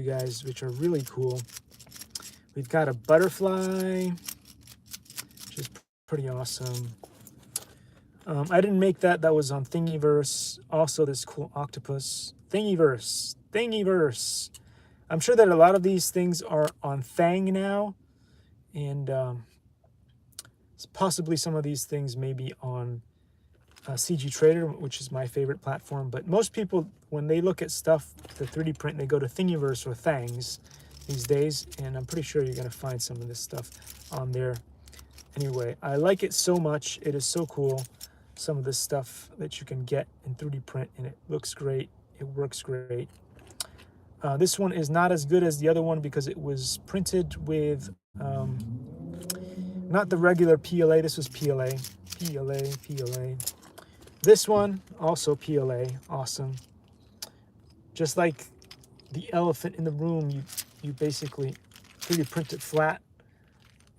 guys, which are really cool. We've got a butterfly, which is pretty awesome. I didn't make that. That was on Thingiverse. Also, this cool octopus. Thingiverse. I'm sure that a lot of these things are on Fang now. And possibly some of these things may be on CG Trader, which is my favorite platform. But most people, when they look at stuff to 3D print, they go to Thingiverse or Thangs these days. And I'm pretty sure you're going to find some of this stuff on there. Anyway, I like it so much. It is so cool. Some of this stuff that you can get in 3D print, and it looks great. It works great. This one is not as good as the other one because it was printed with not the regular PLA. This was PLA. This one, also PLA. Awesome. Just like the elephant in the room, you basically 3D print it flat,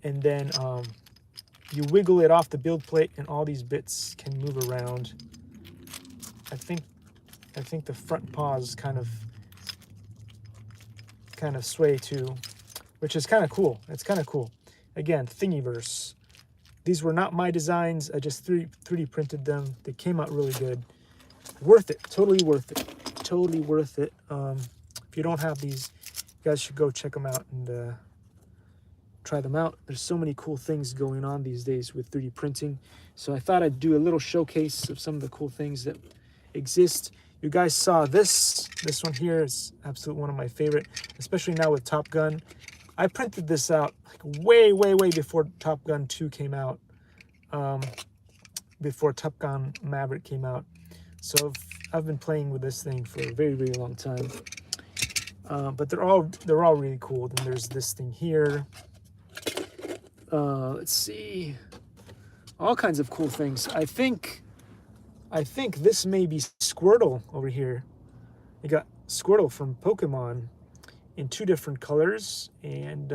and then you wiggle it off the build plate, and all these bits can move around. I think the front paws kind of sway too, which is kind of cool. It's kind of cool. Again, Thingiverse. These were not my designs. I just 3D printed them. They came out really good. Worth it. Totally worth it. Totally worth it. If you don't have these, you guys should go check them out and try them out. There's so many cool things going on these days with 3D printing. So I thought I'd do a little showcase of some of the cool things that exist. You guys saw this. This one here is absolutely one of my favorite, especially now with Top Gun. I printed this out like way before Top Gun 2 came out, before Top Gun Maverick came out. So I've been playing with this thing for a very long time. But they're all really cool. Then there's this thing here. Let's see, all kinds of cool things. I think this may be Squirtle over here. You got Squirtle from Pokemon in 2 different colors, and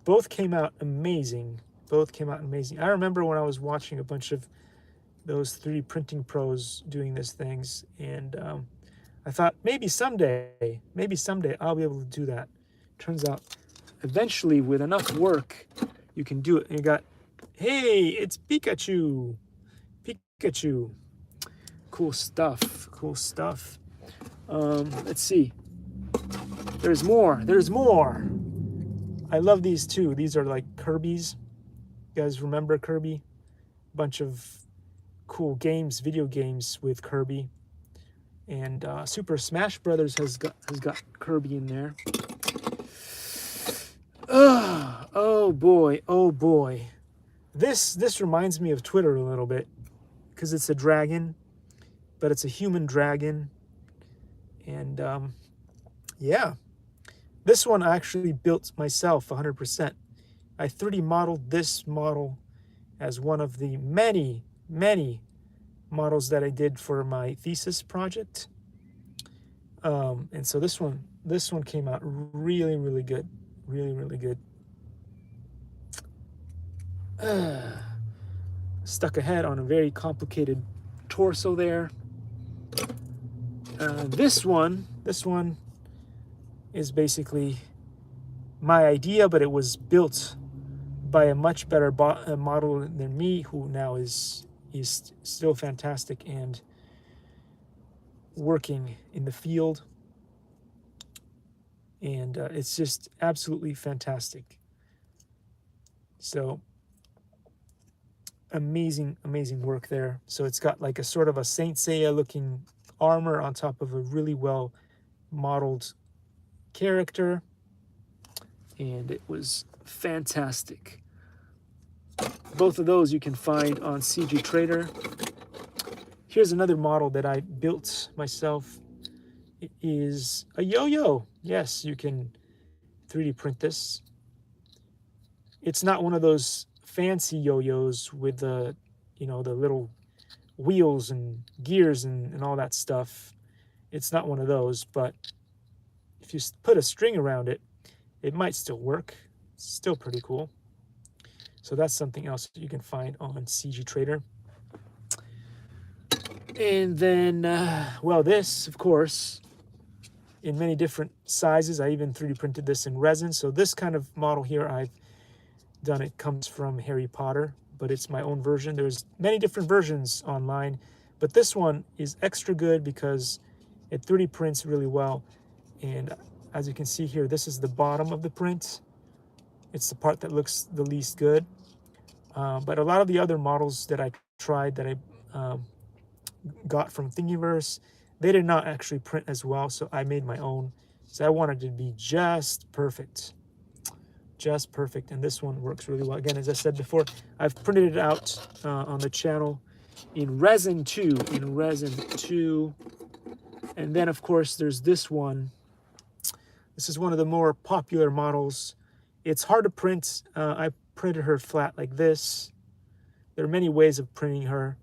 both came out amazing. I remember when I was watching a bunch of those 3D printing pros doing these things, and I thought maybe someday I'll be able to do that. Turns out eventually, with enough work, you can do it. And you got, hey, it's Pikachu. Cool stuff. Let's see. There's more. I love these too. These are like Kirby's. You guys remember Kirby? Bunch of cool games, video games with Kirby. And Super Smash Brothers has got Kirby in there. Oh boy. This reminds me of Twitter a little bit, because it's a dragon, but it's a human dragon. And yeah, this one I actually built myself 100%. I 3D modeled this model as one of the many models that I did for my thesis project. And so this one came out really good. Really good. Stuck a head on a very complicated torso there. This one is basically my idea, but it was built by a much better model than me, who now is still fantastic and working in the field. And it's just absolutely fantastic. So amazing work there. So it's got like a sort of a Saint Seiya looking armor on top of a really well modeled character, and it was fantastic. Both of those you can find on CG Trader. Here's another model that I built myself. It is a yo-yo. Yes, you can 3D print this. It's not one of those fancy yo-yos with the, the little wheels and gears and all that stuff. It's not one of those, but if you put a string around it, it might still work. It's still pretty cool. So that's something else you can find on CG Trader. And then, well, this, of course, in many different sizes. I even 3D printed this in resin. So this kind of model here I've done, it comes from Harry Potter, but it's my own version. There's many different versions online, but this one is extra good because it 3D prints really well. And as you can see here, this is the bottom of the print. It's the part that looks the least good. But a lot of the other models that I tried that I got from Thingiverse, they did not actually print as well, so I made my own. So I wanted it to be just perfect. Just perfect, and this one works really well. Again, as I said before, I've printed it out on the channel in resin too, and then of course there's this one. This is one of the more popular models. It's hard to print. I printed her flat like this. There are many ways of printing her,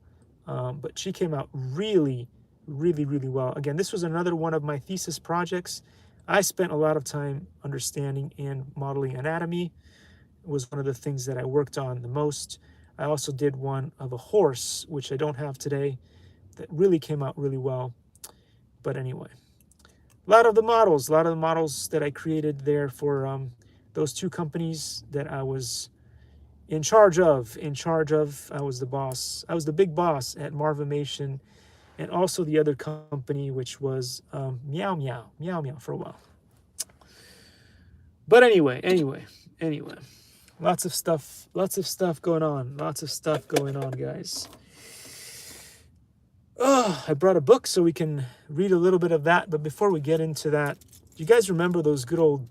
but she came out really well. Again, this was another one of my thesis projects. I spent a lot of time understanding and modeling anatomy. It was one of the things that I worked on the most. I also did one of a horse, which I don't have today, that really came out really well. But anyway, a lot of the models that I created there for those two companies that I was in charge of. I was the boss. I was the big boss at Marvimation, and also the other company, which was Meow Meow for a while. But anyway, lots of stuff going on, guys. Oh, I brought a book so we can read a little bit of that. But before we get into that, do you guys remember those good old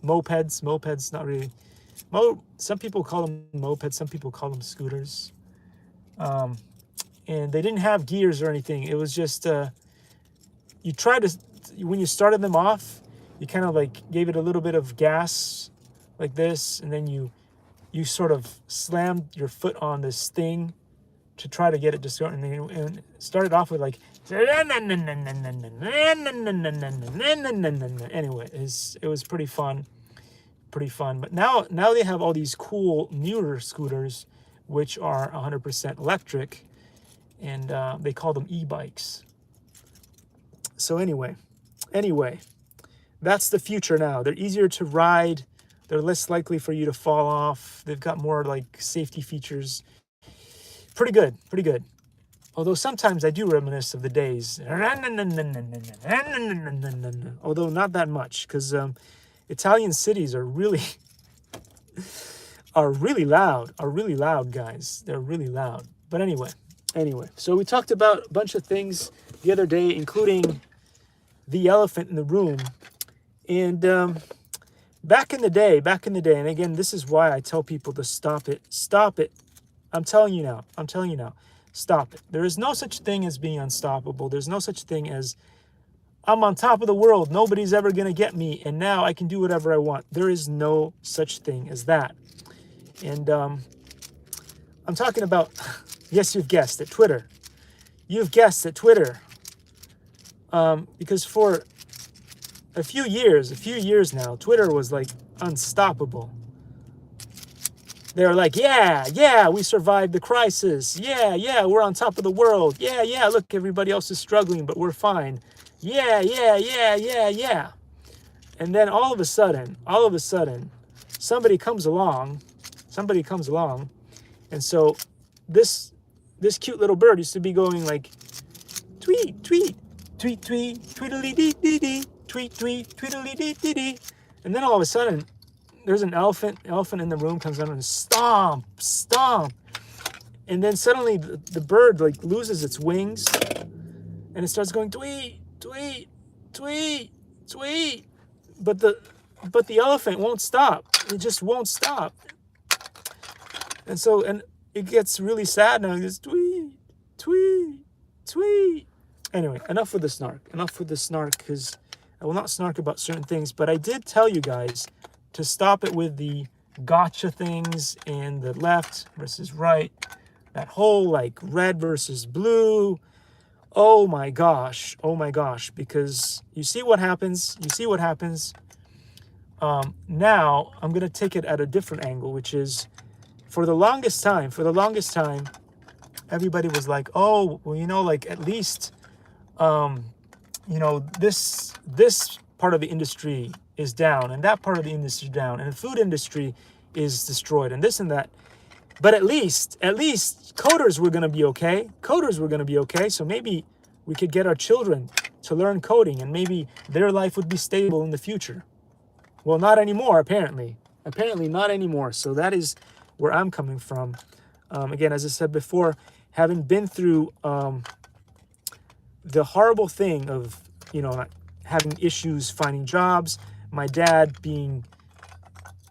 mopeds? Mopeds, not really. Some people call them mopeds, some people call them scooters. And they didn't have gears or anything. It was just, you tried to, when you started them off, you kind of like gave it a little bit of gas like this, and then you sort of slammed your foot on this thing to try to get it to start, and started off with like, anyway, it was pretty fun. But now they have all these cool newer scooters, which are 100% electric, and they call them e-bikes. So anyway, that's the future now. They're easier to ride. They're less likely for you to fall off. They've got more like safety features. Pretty good. Although sometimes I do reminisce of the days. Although not that much, because Italian cities are really loud, guys. They're really loud. But anyway, so we talked about a bunch of things the other day, including the elephant in the room. And back in the day, and again, this is why I tell people to stop it. I'm telling you now, stop it. There is no such thing as being unstoppable. There's no such thing as I'm on top of the world, nobody's ever going to get me, and now I can do whatever I want. There is no such thing as that. And I'm talking about, yes, you've guessed it, Twitter. You've guessed it, Twitter. Because for a few years now, Twitter was like unstoppable. They were like, yeah, we survived the crisis. Yeah, we're on top of the world. Yeah, look, everybody else is struggling, but we're fine. Yeah. And then all of a sudden, somebody comes along, and so this cute little bird used to be going like, tweet, tweedly-dee-dee-dee, tweet, tweedly-dee-dee-dee. And then all of a sudden, there's an elephant in the room, comes down and stomp. And then suddenly the bird like loses its wings, and it starts going tweet. But the elephant won't stop. It just won't stop. And it gets really sad now. It goes tweet. Anyway, enough with the snark, because I will not snark about certain things, but I did tell you guys to stop it with the gotcha things and the left versus right, that whole like red versus blue. Oh my gosh, because you see what happens. Now I'm going to take it at a different angle, which is for the longest time, everybody was like, oh, well, like at least, this part of the industry is down, and that part of the industry is down, and the food industry is destroyed, and this and that. But at least coders were going to be okay. Coders were going to be okay. So maybe we could get our children to learn coding, and maybe their life would be stable in the future. Well, not anymore, apparently. Apparently not anymore. So that is where I'm coming from. Again, as I said before, having been through the horrible thing of, having issues finding jobs, my dad being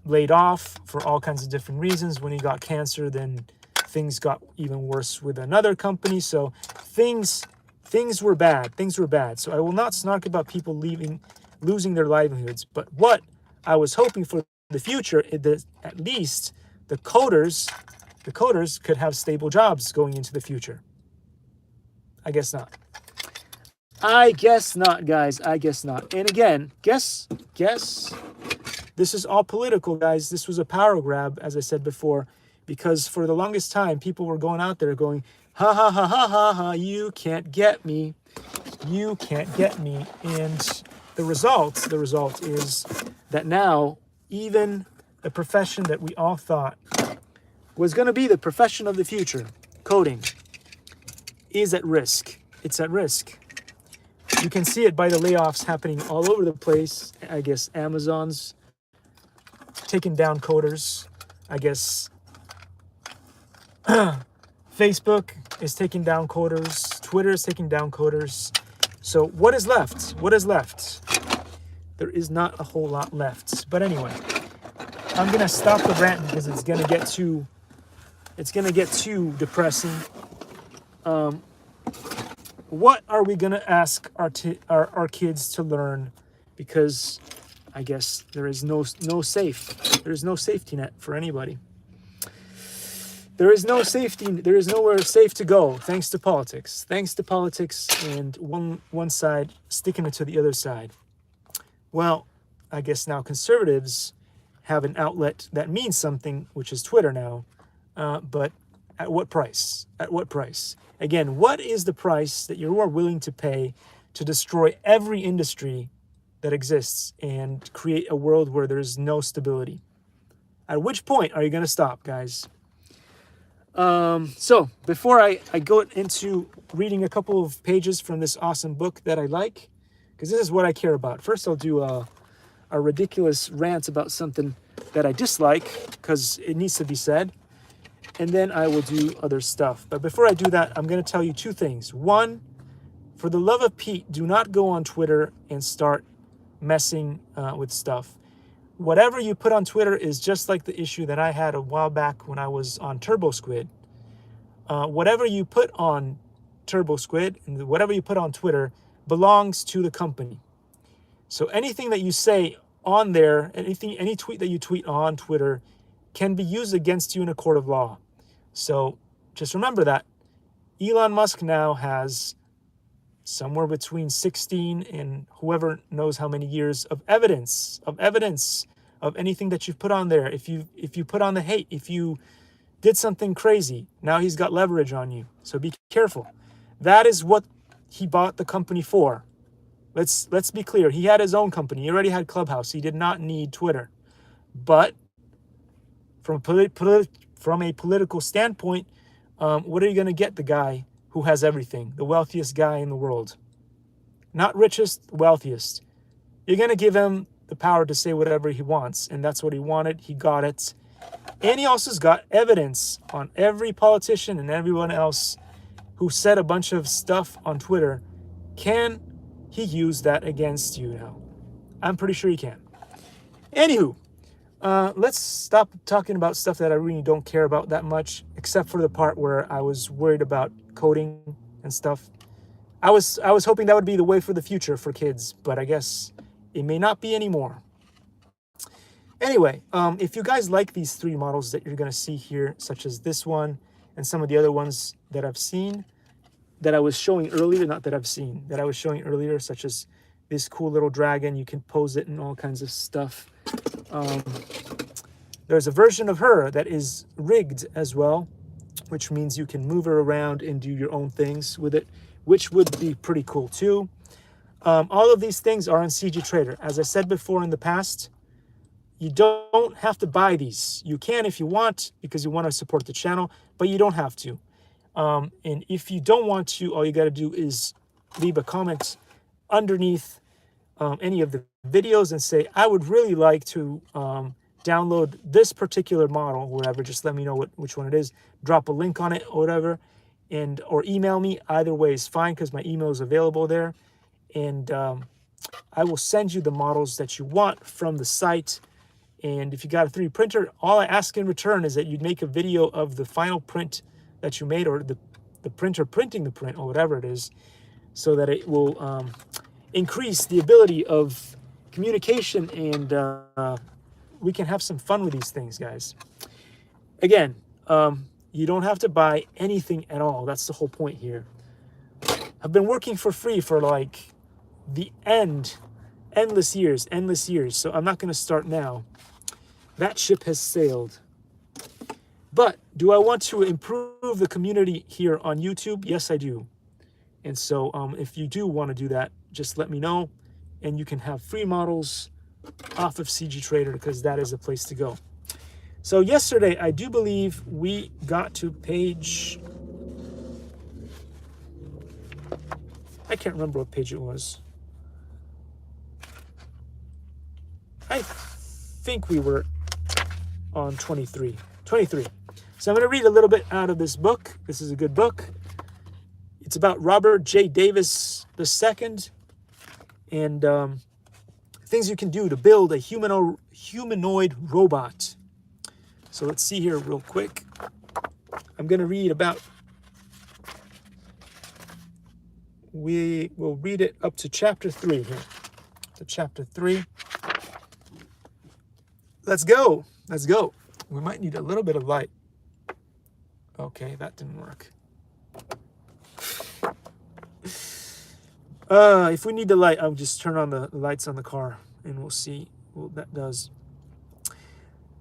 laid off for all kinds of different reasons. When he got cancer, then things got even worse with another company. So things were bad. Things were bad. So I will not snark about people losing their livelihoods. But what I was hoping for the future is that at least the coders could have stable jobs going into the future. I guess not. I guess not, guys. I guess not. And again, guess. This is all political, guys. This was a power grab, as I said before, because for the longest time, people were going out there going, ha, ha, ha, ha, ha, ha, you can't get me. You can't get me. And the result is that now, even the profession that we all thought was going to be the profession of the future, coding, is at risk. It's at risk. You can see it by the layoffs happening all over the place. I guess Amazon's taking down coders. I guess Facebook is taking down coders. Twitter is taking down coders. So what is left? What is left? There is not a whole lot left. But anyway, I'm gonna stop the rant because it's gonna get too depressing. What are we gonna ask our kids to learn? Because I guess there is no safety net for anybody. There is no safety. There is nowhere safe to go, thanks to politics. Thanks to politics and one side sticking it to the other side. Well, I guess now conservatives have an outlet that means something, which is Twitter now. But at what price? At what price? Again, what is the price that you are willing to pay to destroy every industry that exists and create a world where there's no stability? At which point are you going to stop, guys? So before I go into reading a couple of pages from this awesome book that I like, because this is what I care about. First, I'll do a ridiculous rant about something that I dislike because it needs to be said. And then I will do other stuff. But before I do that, I'm going to tell you two things. One, for the love of Pete, do not go on Twitter and start messing with stuff. Whatever you put on Twitter is just like the issue that I had a while back when I was on TurboSquid. Whatever you put on TurboSquid and whatever you put on Twitter belongs to the company. So anything that you say on there, any tweet that you tweet on Twitter can be used against you in a court of law. So just remember that. Elon Musk now has somewhere between 16 and whoever knows how many years of evidence of anything that you've put on there. If you put on the hate, if you did something crazy, now he's got leverage on you. So be careful. That is what he bought the company for. Let's be clear. He had his own company. He already had Clubhouse. He did not need Twitter. But from a political standpoint, what are you going to get the guy who has everything, the wealthiest guy in the world? Not richest, wealthiest. You're going to give him the power to say whatever he wants, and that's what he wanted. He got it. And he also's got evidence on every politician and everyone else who said a bunch of stuff on Twitter. Can he use that against you now? I'm pretty sure he can. Anywho, let's stop talking about stuff that I really don't care about that much, except for the part where I was worried about coding and stuff. I was hoping that would be the way for the future for kids, but I guess it may not be anymore. Anyway, if you guys like these three models that you're going to see here, such as this one and some of the other ones that I've seen, that I was showing earlier, that I was showing earlier, such as this cool little dragon, you can pose it and all kinds of stuff. There's a version of her that is rigged as well, which means you can move her around and do your own things with it, which would be pretty cool too. All of these things are on CG Trader. As I said before in the past, you don't have to buy these. You can if you want, because you want to support the channel, but you don't have to. And if you don't want to, all you got to do is leave a comment underneath any of the videos and say, I would really like to download this particular model or whatever. Just let me know which one it is. Drop a link on it or whatever, and or email me. Either way is fine, because my email is available there. And I will send you the models that you want from the site. And if you got a 3D printer, all I ask in return is that you make a video of the final print that you made, or the printer printing the print, or whatever it is, so that it will increase the ability of communication, and we can have some fun with these things, guys. Again, you don't have to buy anything at all. That's the whole point here. I've been working for free for like the endless years. So I'm not going to start now. That ship has sailed. But do I want to improve the community here on YouTube? Yes, I do. And so if you do want to do that, just let me know, and you can have free models off of CG Trader, because that is the place to go. So yesterday, I do believe we got to page... I can't remember what page it was. I think we were on 23. 23. So I'm going to read a little bit out of this book. This is a good book. It's about Robert J. Davis II, and things you can do to build a humanoid robot. So let's see here real quick. I'm going to read about... We will read it up to chapter 3 here. To chapter 3. Let's go. Let's go. We might need a little bit of light. Okay, that didn't work. If we need the light, I'll just turn on the lights on the car, and we'll see what that does.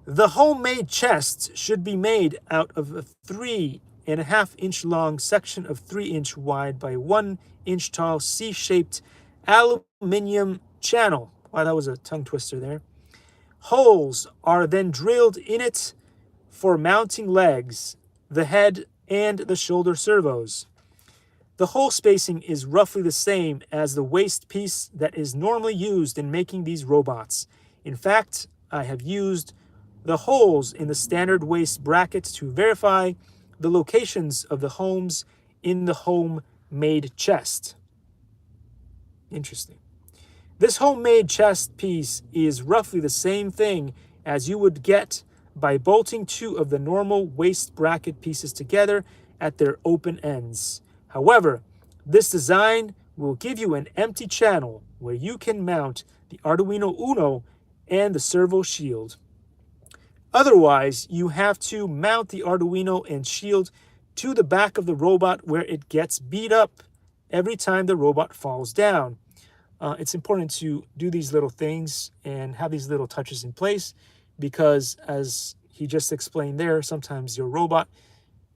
The homemade chest should be made out of a 3.5-inch long section of 3-inch wide by 1-inch tall C-shaped aluminum channel. Wow, that was a tongue twister there. Holes are then drilled in it for mounting legs, the head, and the shoulder servos. The hole spacing is roughly the same as the waist piece that is normally used in making these robots. In fact, I have used the holes in the standard waist brackets to verify the locations of the homes in the homemade chest. Interesting. This homemade chest piece is roughly the same thing as you would get by bolting 2 of the normal waist bracket pieces together at their open ends. However, this design will give you an empty channel where you can mount the Arduino Uno and the servo shield. Otherwise, you have to mount the Arduino and shield to the back of the robot, where it gets beat up every time the robot falls down. It's important to do these little things and have these little touches in place, because as he just explained there, sometimes your robot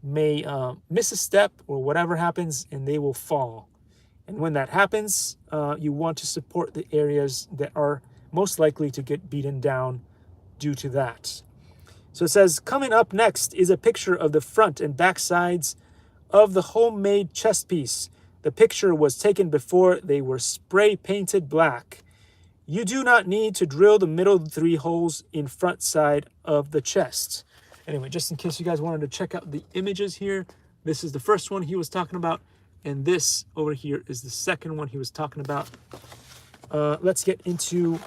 may miss a step or whatever happens, and they will fall. And when that happens, you want to support the areas that are most likely to get beaten down due to that. So it says, coming up next is a picture of the front and back sides of the homemade chest piece. The picture was taken before they were spray painted black. You do not need to drill the middle 3 holes in front side of the chest. Anyway, just in case you guys wanted to check out the images here, this is the first one he was talking about, and this over here is the second one he was talking about. Let's get into...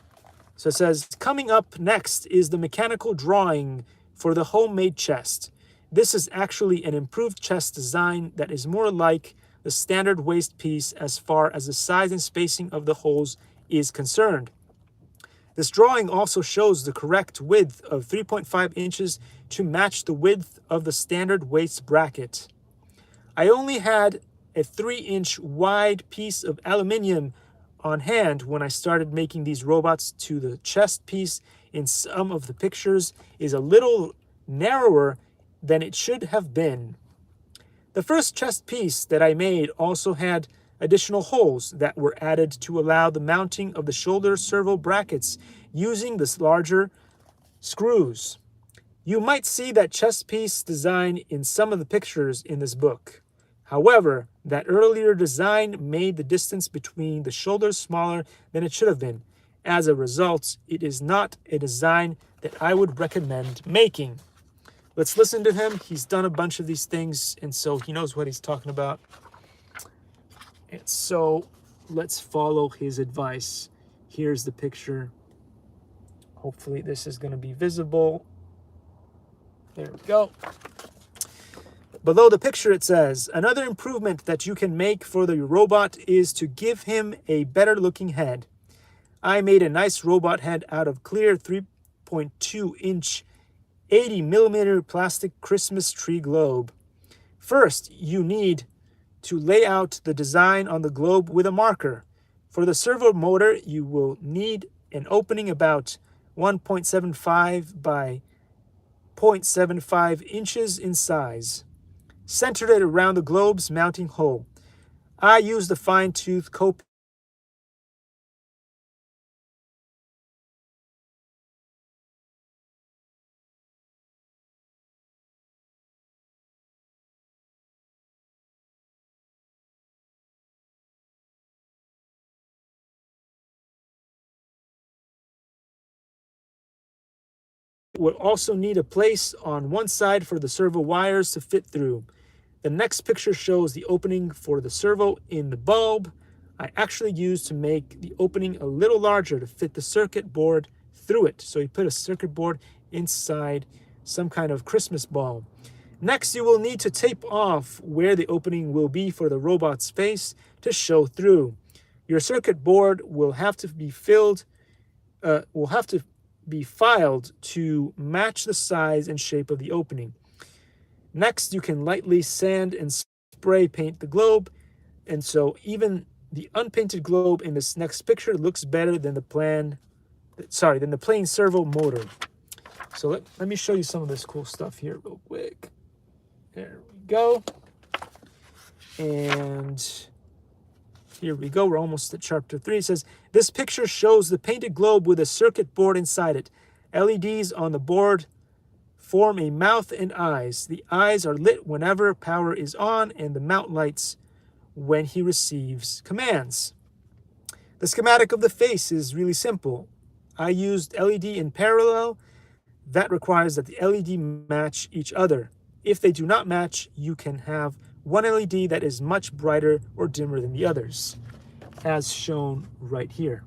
So it says, coming up next is the mechanical drawing for the homemade chest. This is actually an improved chest design that is more like the standard waist piece as far as the size and spacing of the holes is concerned. This drawing also shows the correct width of 3.5 inches to match the width of the standard waist bracket. I only had a 3-inch wide piece of aluminium on hand when I started making these robots. To the chest piece in some of the pictures is a little narrower than it should have been. The first chest piece that I made also had additional holes that were added to allow the mounting of the shoulder servo brackets using this larger screws. You might see that chest piece design in some of the pictures in this book. However, that earlier design made the distance between the shoulders smaller than it should have been. As a result, it is not a design that I would recommend making. Let's listen to him. He's done a bunch of these things, and so he knows what he's talking about. And so let's follow his advice. Here's the picture. Hopefully this is going to be visible. There we go. Below the picture it says, another improvement that you can make for the robot is to give him a better looking head. I made a nice robot head out of clear 3.2 inch 80 millimeter plastic Christmas tree globe. First, you need to lay out the design on the globe with a marker. For the servo motor, you will need an opening about 1.75 by 0.75 inches in size. Center it around the globe's mounting hole. I used a fine-tooth comb will also need a place on one side for the servo wires to fit through. The next picture shows the opening for the servo in the bulb. I actually used to make the opening a little larger to fit the circuit board through it. So you put a circuit board inside some kind of Christmas bulb. Next, you will need to tape off where the opening will be for the robot's face to show through. Your circuit board will have to be filed to match the size and shape of the opening. Next, you can lightly sand and spray paint the globe, and so even the unpainted globe in this next picture looks better than the plain servo motor. So let me show you some of this cool stuff here real quick. There we go. And here we go. We're almost at chapter 3. It says, this picture shows the painted globe with a circuit board inside it. LEDs on the board form a mouth and eyes. The eyes are lit whenever power is on, and the mount lights when he receives commands. The schematic of the face is really simple. I used LED in parallel. That requires that the LED match each other. If they do not match, you can have one LED that is much brighter or dimmer than the others, as shown right here.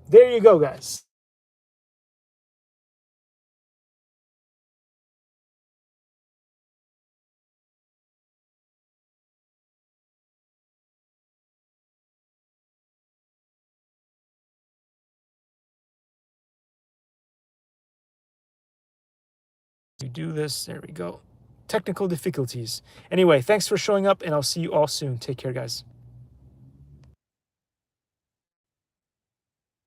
There you go, guys. You do this, there we go. Technical difficulties. Anyway, thanks for showing up, and I'll see you all soon. Take care, guys.